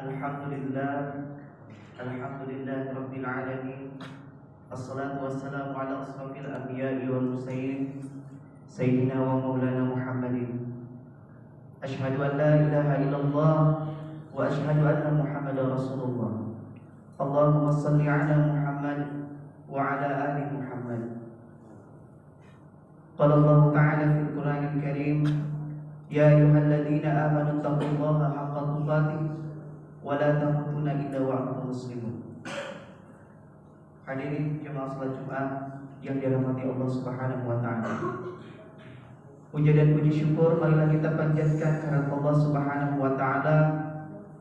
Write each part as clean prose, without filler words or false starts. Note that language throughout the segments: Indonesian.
Alhamdulillah Rabbil Alamin. Assalatu wassalamu ala asrafil anbiya'i wal mursalin Sayyidina wa maulana Muhammadin. Ashhadu an la ilaha illallah wa ashhadu anna Muhammadar Rasulullah. Allahumma salli ala Muhammad wa ala ali Muhammad. Qala Allah Ta'ala fil Qur'anil Karim, ya ayyuhalladzina amanu taqullaha haqqa tuqatih wa la tamutunna illa wa antum muslimun. Hadirin jemaah salat Jumat yang dirahmati Allah Subhanahu wa taala. Puja dan puji syukur marilah kita panjatkan kehadirat Allah Subhanahu wa taala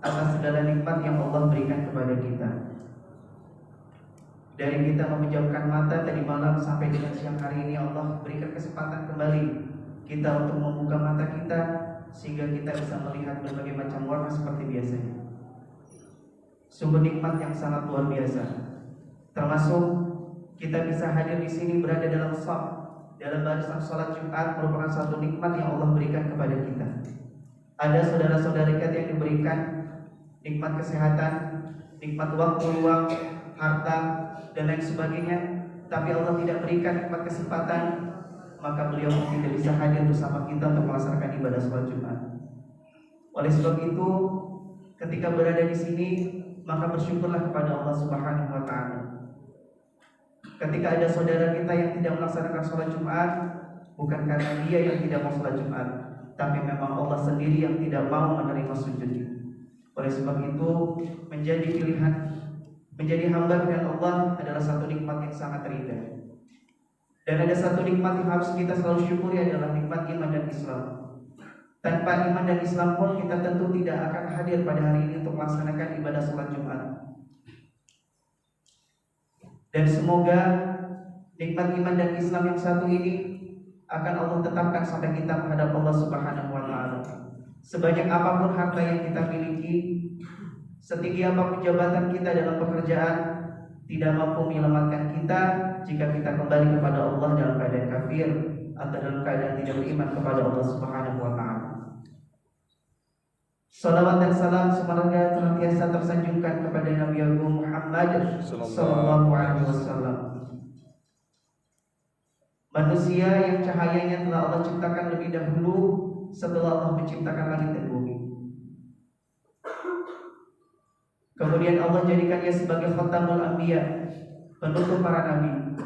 atas segala nikmat yang Allah berikan kepada kita. Dari kita memejamkan mata tadi malam sampai dengan siang hari ini, Allah berikan kesempatan kembali kita untuk membuka mata kita sehingga kita bisa melihat berbagai macam warna seperti biasanya. Sungguh nikmat yang sangat luar biasa. Termasuk kita bisa hadir di sini berada dalam shaf, dalam barisan sholat Jumat merupakan satu nikmat yang Allah berikan kepada kita. Ada saudara-saudara kita yang diberikan nikmat kesehatan, nikmat waktu luang, harta dan lain sebagainya, tapi Allah tidak berikan nikmat kesempatan, maka beliau tidak bisa hadir bersama kita untuk melaksanakan ibadah sholat Jumat. Oleh sebab itu, ketika berada di sini, maka bersyukurlah kepada Allah Subhanahu wa taala. Ketika ada saudara kita yang tidak melaksanakan sholat Jumat, bukan karena dia yang tidak mau sholat Jumat, tapi memang Allah sendiri yang tidak mau menerima sujudnya. Oleh sebab itu, menjadi pilihan, menjadi hamba dengan Allah adalah satu nikmat yang sangat terindah. Dan ada satu nikmat yang harus kita selalu syukuri, adalah nikmat iman dan Islam. Tanpa iman dan Islam pun kita tentu tidak akan hadir pada hari ini untuk melaksanakan ibadah sholat Jumat. Dan semoga nikmat iman dan Islam yang satu ini akan Allah tetapkan sampai kita menghadap Allah Subhanahu wa taala. Sebanyak apapun harta yang kita miliki, setinggi apapun jabatan kita dalam pekerjaan, tidak mampu menyelamatkan kita jika kita kembali kepada Allah dalam keadaan kafir atau dalam keadaan tidak beriman kepada Allah Subhanahu wa taala. Salawat dan salam semoga senantiasa tersanjungkan kepada Nabi Agung Muhammad sallallahu alaihi wasallam, manusia yang cahayanya telah Allah ciptakan lebih dahulu setelah Allah menciptakan langit dan bumi. Kemudian Allah jadikannya sebagai khatamul anbiya, penutup para nabi,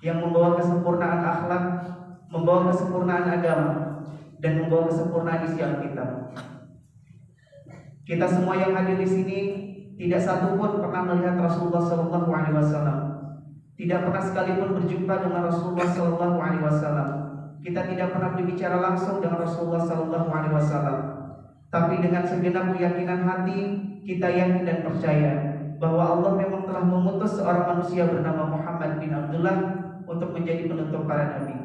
yang membawa kesempurnaan akhlak, membawa kesempurnaan agama, dan membawa kesempurnaan isi Alkitab. Kita semua yang hadir di sini tidak satu pun pernah melihat Rasulullah Sallallahu Alaihi Wasallam, tidak pernah sekalipun berjumpa dengan Rasulullah Sallallahu Alaihi Wasallam. Kita tidak pernah berbicara langsung dengan Rasulullah Sallallahu Alaihi Wasallam. Tapi dengan segenap keyakinan hati kita yakin dan percaya bahwa Allah memang telah mengutus seorang manusia bernama Muhammad bin Abdullah untuk menjadi penutup para nabi.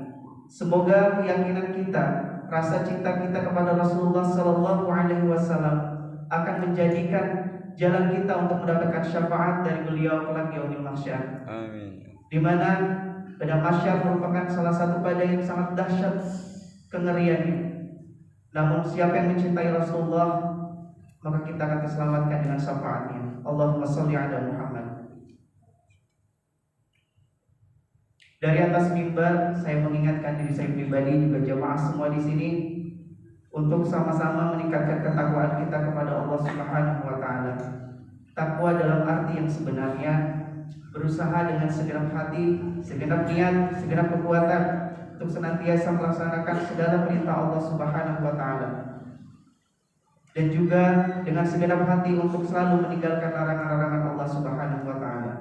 Semoga keyakinan kita, rasa cinta kita kepada Rasulullah Sallallahu Alaihi Wasallam akan menjadikan jalan kita untuk mendapatkan syafaat dari beliau kelak yaumil mahsyar. Amin. Di mana padang mahsyar merupakan salah satu padang yang sangat dahsyat kengeriannya. Namun siapa yang mencintai Rasulullah, maka kita akan diselamatkan dengan syafaatnya. Allahumma sholli ala Muhammad. Dari atas mimbar saya mengingatkan diri saya pribadi, juga jamaah semua di sini, untuk sama-sama meningkatkan ketakwaan kita kepada Allah Subhanahu wa taala. Takwa dalam arti yang sebenarnya berusaha dengan segenap hati, segenap niat, segenap kekuatan untuk senantiasa melaksanakan segala perintah Allah Subhanahu wa taala. Dan juga dengan segenap hati untuk selalu meninggalkan larangan-larangan Allah Subhanahu wa taala.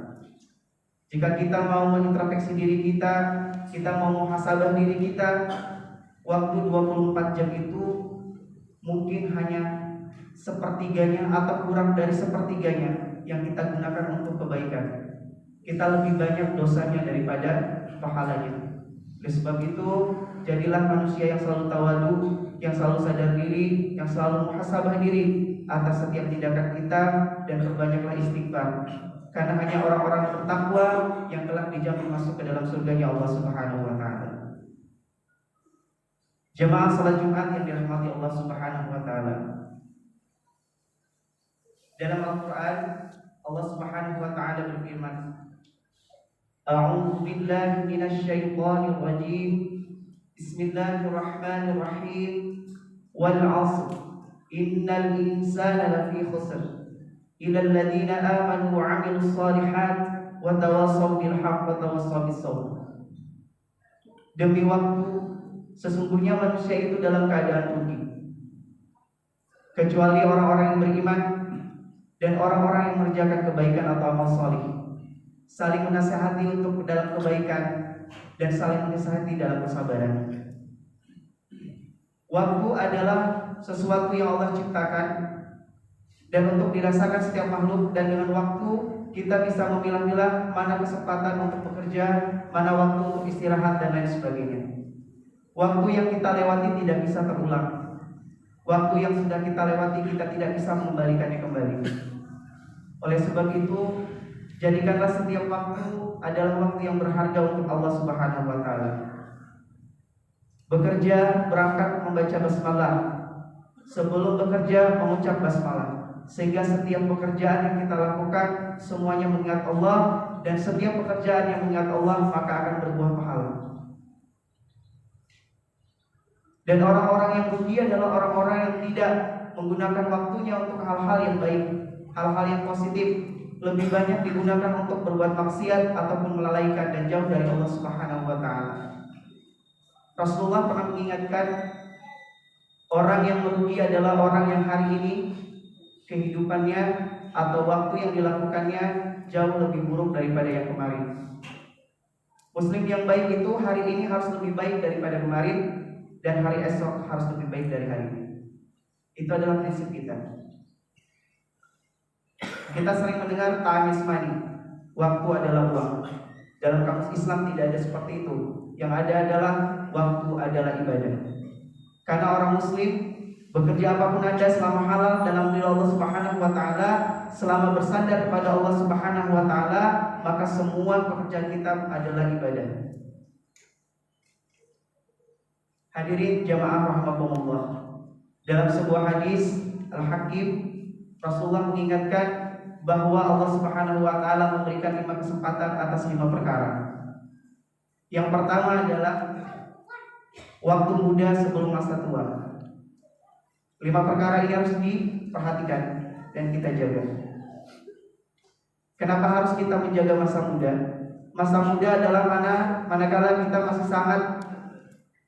Jika kita mau mengintrospeksi diri kita mau muhasabah diri kita, waktu 24 jam itu mungkin hanya sepertiganya atau kurang dari sepertiganya yang kita gunakan untuk kebaikan. Kita lebih banyak dosanya daripada pahalanya. Oleh sebab itu, jadilah manusia yang selalu tawadu, yang selalu sadar diri, yang selalu muhasabah diri atas setiap tindakan kita, dan perbanyaklah istighfar. Karena hanya orang-orang yang bertakwa yang telah dijamin masuk ke dalam surganya Allah Subhanahu wa taala. Jemaah salat Jumat yang dirahmati Allah Subhanahu wa taala. Dalam Al-Quran, Allah Subhanahu wa Ta'ala berfirman, A'udzu billahi minasy syaithanir rajim. Bismillahirrahmanirrahim. Wal 'ashr. Innal insana lafi khusr. Illa alladziina aamanu wa 'amilus shalihat wa tawassaw bil haqq wa tawassaw bis sabr. Demi waktu, sesungguhnya manusia itu dalam keadaan rugi, kecuali orang-orang yang beriman dan orang-orang yang mengerjakan kebaikan atau amal saleh, saling menasihati untuk dalam kebaikan dan saling menasihati dalam kesabaran. Waktu adalah sesuatu yang Allah ciptakan dan untuk dirasakan setiap makhluk, dan dengan waktu kita bisa memilah-milah mana kesempatan untuk bekerja, mana waktu untuk istirahat dan lain sebagainya. Waktu yang kita lewati tidak bisa terulang. Waktu yang sudah kita lewati kita tidak bisa mengembalikannya kembali. Oleh sebab itu, jadikanlah setiap waktu adalah waktu yang berharga untuk Allah Subhanahu wa Ta'ala. Bekerja, berangkat membaca basmalah. Sebelum bekerja mengucap basmalah, sehingga setiap pekerjaan yang kita lakukan semuanya mengingat Allah, dan setiap pekerjaan yang mengingat Allah maka akan berbuah pahala. Dan orang-orang yang rugi adalah orang-orang yang tidak menggunakan waktunya untuk hal-hal yang baik, hal-hal yang positif, lebih banyak digunakan untuk berbuat maksiat ataupun melalaikan dan jauh dari Allah Subhanahu wa Ta'ala. Rasulullah pernah mengingatkan, orang yang merugi adalah orang yang hari ini kehidupannya atau waktu yang dilakukannya jauh lebih buruk daripada yang kemarin. Muslim yang baik itu hari ini harus lebih baik daripada kemarin, dan hari esok harus lebih baik dari hari ini. Itu adalah prinsip kita. Kita sering mendengar time is money, waktu adalah uang. Dalam kamus Islam tidak ada seperti itu. Yang ada adalah waktu adalah ibadah. Karena orang Muslim, bekerja apapun Anda selama halal dalam diri Allah Subhanahu wa Ta'ala, selama bersandar kepada Allah Subhanahu wa Ta'ala, maka semua pekerjaan kita adalah ibadah. Hadirin jamaah rahimakumullah. Dalam sebuah hadis Al-Hakim, Rasulullah mengingatkan bahwa Allah Subhanahu wa Ta'ala memberikan 5 kesempatan atas 5 perkara. Yang pertama adalah waktu muda sebelum masa tua. 5 perkara ini harus diperhatikan dan kita jaga. Kenapa harus kita menjaga masa muda? Masa muda adalah manakala kita masih sangat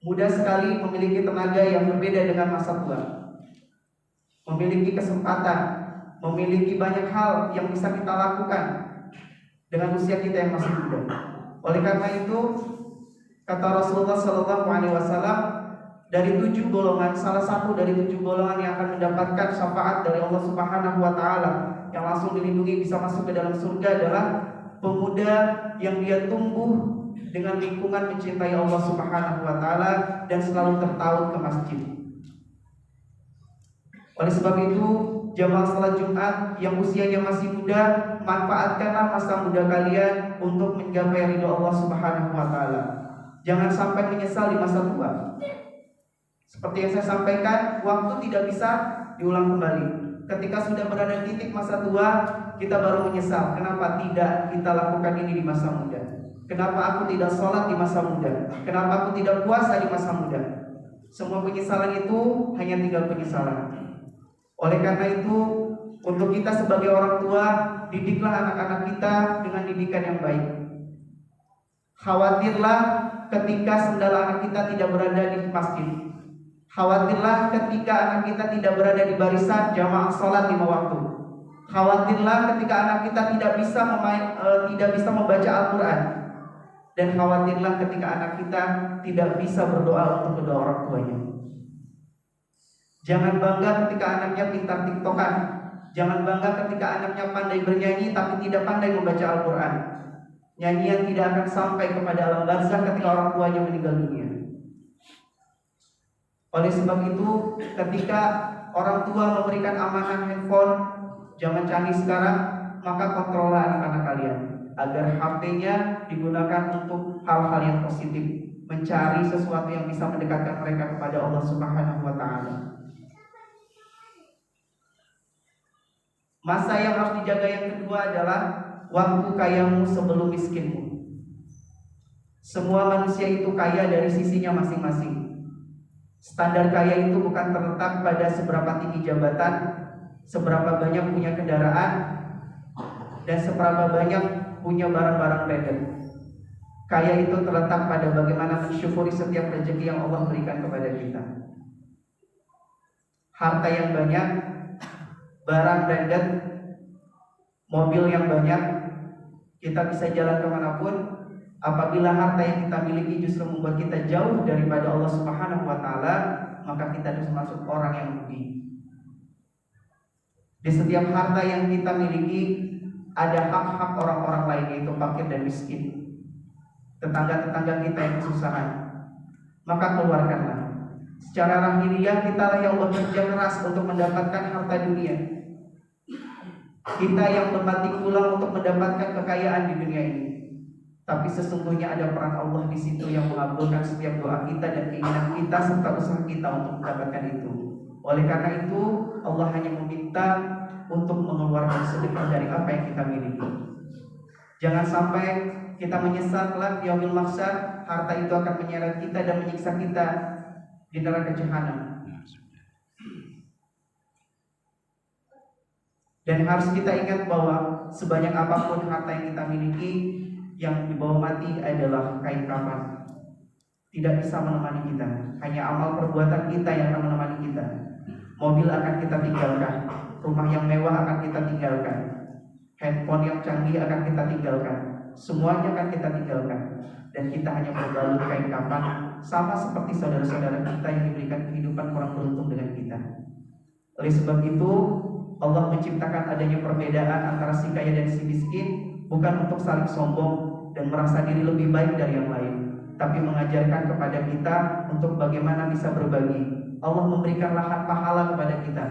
muda sekali, memiliki tenaga yang berbeda dengan masa tua, memiliki kesempatan, memiliki banyak hal yang bisa kita lakukan dengan usia kita yang masih muda. Oleh karena itu, kata Rasulullah SAW, dari 7 golongan, salah satu dari 7 golongan yang akan mendapatkan syafaat dari Allah Subhanahu wa Ta'ala, yang langsung dilindungi bisa masuk ke dalam surga, adalah pemuda yang dia tumbuh dengan lingkungan mencintai Allah Subhanahu wa Ta'ala dan selalu tertaut ke masjid. Oleh sebab itu, jamaah salat Jumat yang usianya masih muda, manfaatkanlah masa muda kalian untuk mencapai ridho Allah Subhanahu wa Ta'ala. Jangan sampai menyesal di masa tua. Seperti yang saya sampaikan, waktu tidak bisa diulang kembali. Ketika sudah berada di titik masa tua, kita baru menyesal. Kenapa tidak kita lakukan ini di masa muda? Kenapa aku tidak sholat di masa muda? Kenapa aku tidak puasa di masa muda? Semua penyesalan itu hanya tinggal penyesalan. Oleh karena itu, untuk kita sebagai orang tua, didiklah anak-anak kita dengan didikan yang baik. Khawatirlah ketika sendal anak kita tidak berada di masjid. Khawatirlah ketika anak kita tidak berada di barisan jamaah sholat 5 waktu. Khawatirlah ketika anak kita tidak bisa membaca Al-Quran. Dan khawatirlah ketika anak kita tidak bisa berdoa untuk kedua orang tuanya. Jangan bangga ketika anaknya pintar tiktokan. Jangan bangga ketika anaknya pandai bernyanyi tapi tidak pandai membaca Al-Quran. Nyanyian tidak akan sampai kepada alam barzakh ketika orang tuanya meninggal dunia. Oleh sebab itu, ketika orang tua memberikan amanah handphone, jangan canggih sekarang, maka kontrollah anak-anak kalian agar HP-nya digunakan untuk hal-hal yang positif, mencari sesuatu yang bisa mendekatkan mereka kepada Allah Subhanahu wa Ta'ala. Masa yang harus dijaga yang kedua adalah waktu kayamu sebelum miskinmu. Semua manusia itu kaya dari sisinya masing-masing. Standar kaya itu bukan terletak pada seberapa tinggi jabatan, seberapa banyak punya kendaraan, dan seberapa banyak punya barang-barang branded. Kaya itu terletak pada bagaimana mensyukuri setiap rezeki yang Allah berikan kepada kita. Harta yang banyak, barang branded, mobil yang banyak, kita bisa jalan kemanapun. Apabila harta yang kita miliki justru membuat kita jauh daripada Allah Subhanahu wa Ta'ala, maka kita harus masuk orang yang rugi. Di setiap harta yang kita miliki ada hak-hak orang-orang lain, yaitu fakir dan miskin, tetangga-tetangga kita yang kesusahan. Maka keluarkanlah. Secara lahiriah kita yang bekerja keras untuk mendapatkan harta dunia. Kita yang bermati tulang untuk mendapatkan kekayaan di dunia ini. Tapi sesungguhnya ada peran Allah di situ yang mengabulkan setiap doa kita dan keinginan kita serta usaha kita untuk mendapatkan itu. Oleh karena itu, Allah hanya meminta untuk mengeluarkan sedekah dari apa yang kita miliki. Jangan sampai kita menyesal kelak di yaumil mahsyar, harta itu akan menyeret kita dan menyiksa kita di neraka jahanam. Dan harus kita ingat bahwa sebanyak apapun harta yang kita miliki, yang dibawa mati adalah kain kafan. Tidak bisa menemani kita. Hanya amal perbuatan kita yang akan menemani kita. Mobil akan kita tinggalkan, rumah yang mewah akan kita tinggalkan, handphone yang canggih akan kita tinggalkan, semuanya akan kita tinggalkan. Dan kita hanya berbalut kain kafan, sama seperti saudara-saudara kita yang diberikan kehidupan kurang beruntung dengan kita. Oleh sebab itu, Allah menciptakan adanya perbedaan antara si kaya dan si miskin, bukan untuk saling sombong dan merasa diri lebih baik dari yang lain, tapi mengajarkan kepada kita untuk bagaimana bisa berbagi. Allah memberikan lahan pahala kepada kita.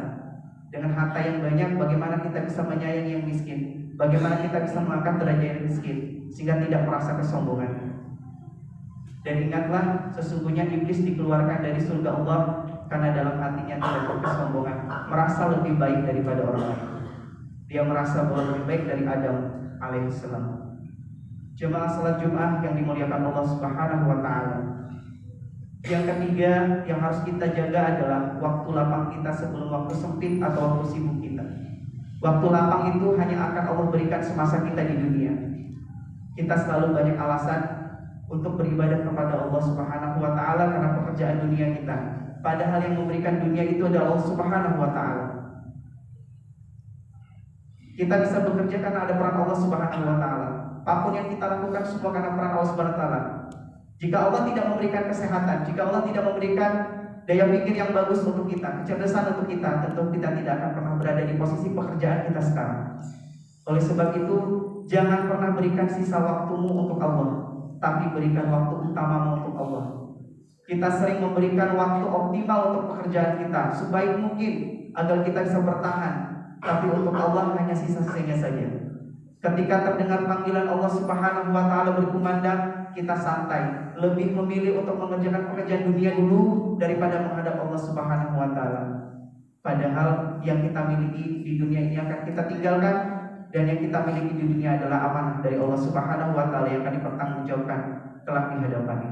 Dengan harta yang banyak, bagaimana kita bisa menyayangi yang miskin, bagaimana kita bisa mengangkat derajat yang miskin, sehingga tidak merasa kesombongan. Dan ingatlah, sesungguhnya iblis dikeluarkan dari surga Allah karena dalam hatinya terdapat kesombongan, merasa lebih baik daripada orang lain. Dia merasa bahwa lebih baik dari Adam alaihissalam. Jemaah salat Jumat yang dimuliakan Allah Subhanahu wa Ta'ala. Yang ketiga yang harus kita jaga adalah waktu lapang kita sebelum waktu sempit atau waktu sibuk kita. Waktu lapang itu hanya akan Allah berikan semasa kita di dunia. Kita selalu banyak alasan untuk beribadah kepada Allah Subhanahu wa Ta'ala karena pekerjaan dunia kita. Padahal yang memberikan dunia itu adalah Allah Subhanahu wa Ta'ala. Kita bisa bekerja karena ada peran Allah Subhanahu wa Ta'ala. Apapun yang kita lakukan semua karena peran Allah Subhanahu wa Ta'ala. Jika Allah tidak memberikan kesehatan, jika Allah tidak memberikan daya pikir yang bagus untuk kita, kecerdasan untuk kita, tentu kita tidak akan pernah berada di posisi pekerjaan kita sekarang. Oleh sebab itu, jangan pernah berikan sisa waktumu untuk Allah, tapi berikan waktu utamamu untuk Allah. Kita sering memberikan waktu optimal untuk pekerjaan kita sebaik mungkin agar kita bisa bertahan, tapi untuk Allah hanya sisa-sisanya saja. Ketika terdengar panggilan Allah Subhanahu wa Ta'ala berkumandang, kita santai, lebih memilih untuk mengerjakan pekerjaan dunia dulu daripada menghadap Allah Subhanahu wa Ta'ala. Padahal yang kita miliki di dunia ini akan kita tinggalkan, dan yang kita miliki di dunia adalah amanah dari Allah Subhanahu wa Ta'ala yang akan dipertanggungjawabkan kelak di hadapannya.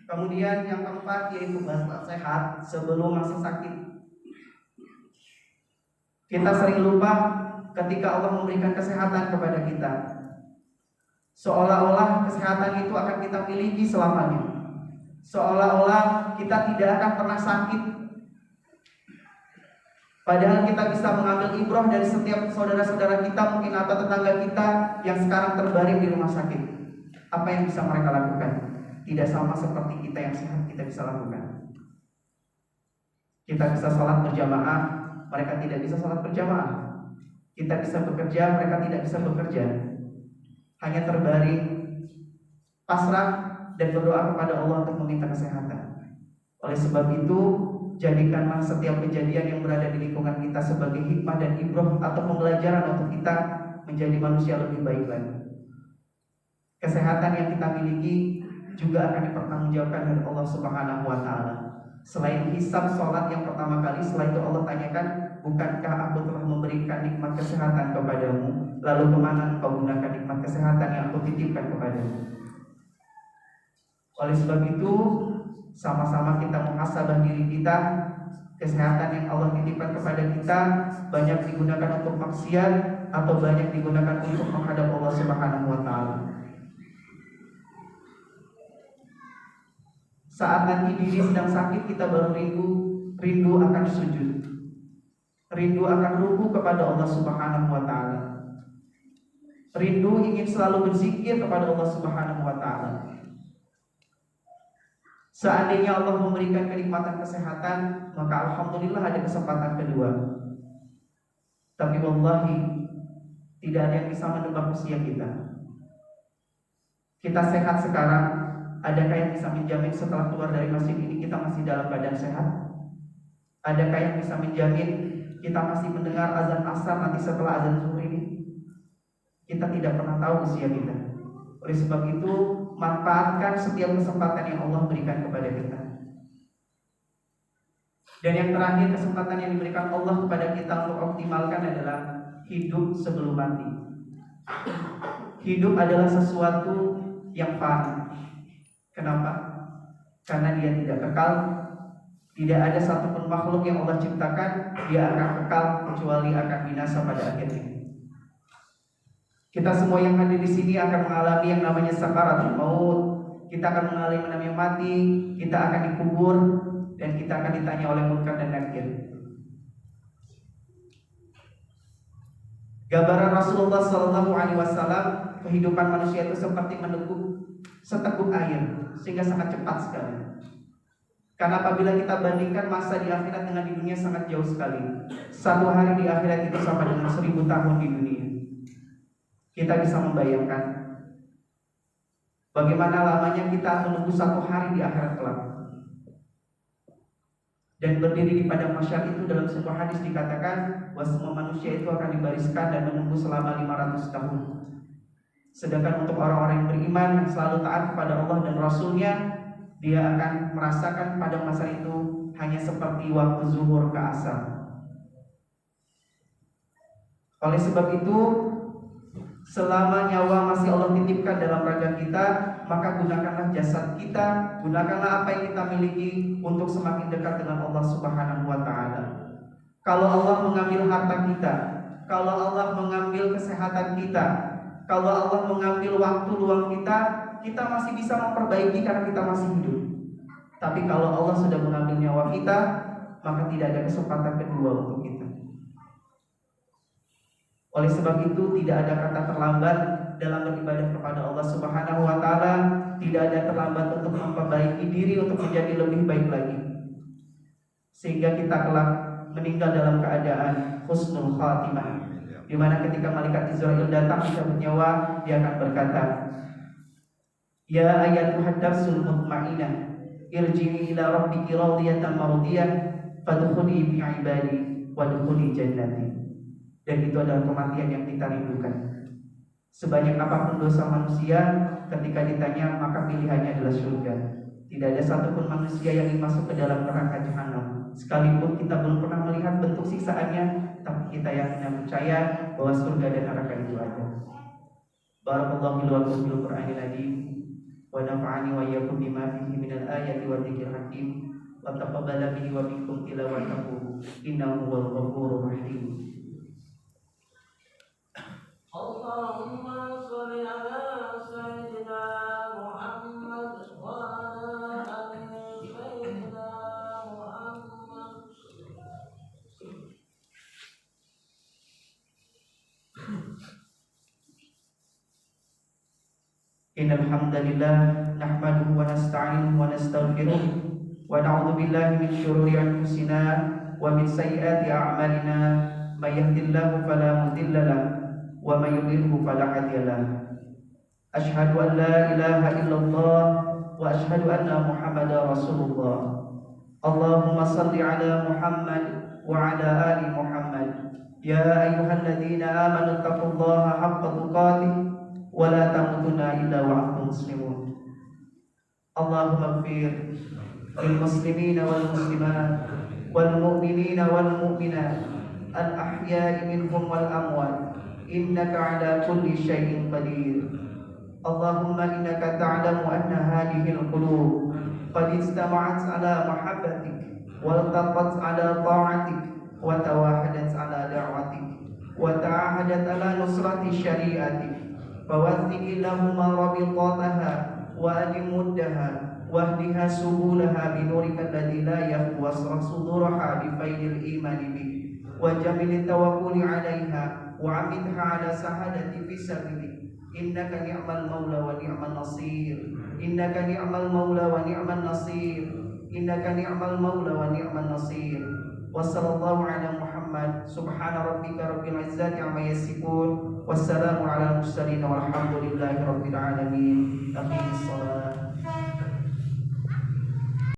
Kemudian yang keempat yaitu bahasa sehat sebelum masa sakit. Kita sering lupa ketika Allah memberikan kesehatan kepada kita, seolah-olah kesehatan itu akan kita miliki selamanya, seolah-olah kita tidak akan pernah sakit. Padahal kita bisa mengambil ibrah dari setiap saudara-saudara kita mungkin atau tetangga kita yang sekarang terbaring di rumah sakit. Apa yang bisa mereka lakukan? Tidak sama seperti kita yang sehat kita bisa lakukan. Kita bisa sholat berjamaah, mereka tidak bisa sholat berjamaah. Kita bisa bekerja, mereka tidak bisa bekerja. Hanya terbaring, pasrah, dan berdoa kepada Allah untuk meminta kesehatan. Oleh sebab itu, jadikanlah setiap kejadian yang berada di lingkungan kita sebagai hikmah dan ibrah atau pembelajaran untuk kita menjadi manusia lebih baik lagi. Kesehatan yang kita miliki juga akan dipertanggungjawabkan oleh Allah Subhanahu wa Ta'ala. Selain hisab sholat yang pertama kali, setelah itu Allah tanyakan, bukankah aku telah memberikan nikmat kesehatan kepadamu? Lalu kemana engkau gunakan nikmat kesehatan yang aku titipkan kepadamu? Oleh sebab itu, sama-sama kita muhasabah diri kita. Kesehatan yang Allah titipkan kepada kita banyak digunakan untuk maksiat atau banyak digunakan untuk menghadap Allah Subhanahu wa Ta'ala. Saat nanti diri sedang sakit, kita baru rindu akan sujud, rindu akan ruku kepada Allah Subhanahu wa Ta'ala, rindu ingin selalu berzikir kepada Allah Subhanahu wa Ta'ala. Seandainya Allah memberikan kenikmatan kesehatan, maka alhamdulillah ada kesempatan kedua. Tapi wallahi tidak ada yang bisa menebak usia kita. Kita sehat sekarang, adakah yang bisa menjamin setelah keluar dari masjid ini kita masih dalam keadaan sehat? Adakah yang bisa menjamin kita masih mendengar azan asar nanti setelah azan zuhur ini? Kita tidak pernah tahu usia kita. Oleh sebab itu, manfaatkan setiap kesempatan yang Allah berikan kepada kita. Dan yang terakhir, kesempatan yang diberikan Allah kepada kita untuk optimalkan adalah hidup sebelum mati. Hidup adalah sesuatu yang fana. Kenapa? Karena dia tidak kekal. Tidak ada satupun makhluk yang Allah ciptakan dia akan kekal, kecuali akan binasa pada akhirnya. Kita semua yang hadir di sini akan mengalami yang namanya sakaratul maut. Kita akan mengalami yang namanya mati. Kita akan dikubur dan kita akan ditanya oleh Munkar dan Nakir. Gambaran Rasulullah SAW, kehidupan manusia itu seperti meneguk seteguk air, sehingga sangat cepat sekali. Karena apabila kita bandingkan masa di akhirat dengan di dunia sangat jauh sekali. Satu hari di akhirat itu sama dengan 1000 tahun di dunia. Kita bisa membayangkan bagaimana lamanya kita menunggu satu hari di akhirat kelak. Dan berdiri di padang mahsyar itu dalam sebuah hadis dikatakan bahwa semua manusia itu akan dibariskan dan menunggu selama 500 tahun. Sedangkan untuk orang-orang yang beriman yang selalu taat kepada Allah dan Rasulnya, dia akan merasakan padang mahsyar itu hanya seperti waktu zuhur ke asar. Oleh sebab itu, selama nyawa masih Allah titipkan dalam raga kita, maka gunakanlah jasad kita, gunakanlah apa yang kita miliki untuk semakin dekat dengan Allah Subhanahu wa Ta'ala. Kalau Allah mengambil harta kita, kalau Allah mengambil kesehatan kita, kalau Allah mengambil waktu luang kita, kita masih bisa memperbaiki karena kita masih hidup. Tapi kalau Allah sudah mengambil nyawa kita, maka tidak ada kesempatan kedua untuk kita. Oleh sebab itu, tidak ada kata terlambat dalam beribadah kepada Allah Subhanahu wa Ta'ala. Tidak ada terlambat untuk memperbaiki diri untuk menjadi lebih baik lagi, sehingga kita kelak meninggal dalam keadaan husnul khatimah, di mana ketika malaikat Israil datang mencabut nyawa, dia akan berkata, "Ya ayyatuhan nafsul mutmainnah, irji'i ila rabbiki radiyatan mardiyah, fadkhuli fi ibadi wadkhuli jannati." Dan itu adalah kematian yang kita rindukan. Sebanyak apapun dosa manusia, ketika ditanya maka pilihannya adalah surga. Tidak ada satupun manusia yang ingin masuk ke dalam neraka jahanam. Sekalipun kita belum pernah melihat bentuk siksaannya, tapi kita yakin dan percaya bahwa surga dan neraka itu ada. Barakallahu li wa lakum fil Qur'anil azim wa nafa'ani wa iyyakum bima fihi minal ayati wa dzikril hakim wa taqabbala bihi wa minkum tilawatahu innahu huwal ghafurur rahim. Allahumma sholli ala sayyidina Muhammad wa ala ali sayyidina Muhammad. Innal hamdalillah nahmaduhu wa nasta'inuhu wa nastaghfiruh wa na'udzu billahi min shururi anfusina wa min sayyiati a'malina. May yahdihillahu fala mudilla lahu wa may yudlilhu fala hadiya lahu. Asyhadu an la ilaha illallah wa asyhadu anna Muhammadar Rasulullah. Allahumma shalli ala Muhammad wa ala ali Muhammad. Ya ayyuhalladzina amanu taqullaha haqqa tuqatih wa la tamutunna illa wa antum muslimun. Allahumma ighfir للمسلمين والمسلمات والمؤمنين والمؤمنات الأحياء منهم والأموات إنك على كل شيء قدير. اللهم إنك تعلم أن هذه القلوب قد اجتمعت على محبتك والتقت على طاعتك وتواحدت على دعوتك وتعاهدت على نصرة شريعتك، فوثق اللهم ربطاتها وأدم مدها واهدها سبلها بنورك الذي لا يخوى صدورها بفيض الإيمان بك وجمل التوكل عليها وعمدها على سعادة في سبيلك. إنك نعم المولى ونعم النصير، إنك نعم المولى ونعم النصير، إنك نعم المولى ونعم النصير. وصلى الله على محمد. سبحان ربك رب العزة عما يصفون والسلام على المرسلين والحمد لله رب العالمين. أقيم الصلاة.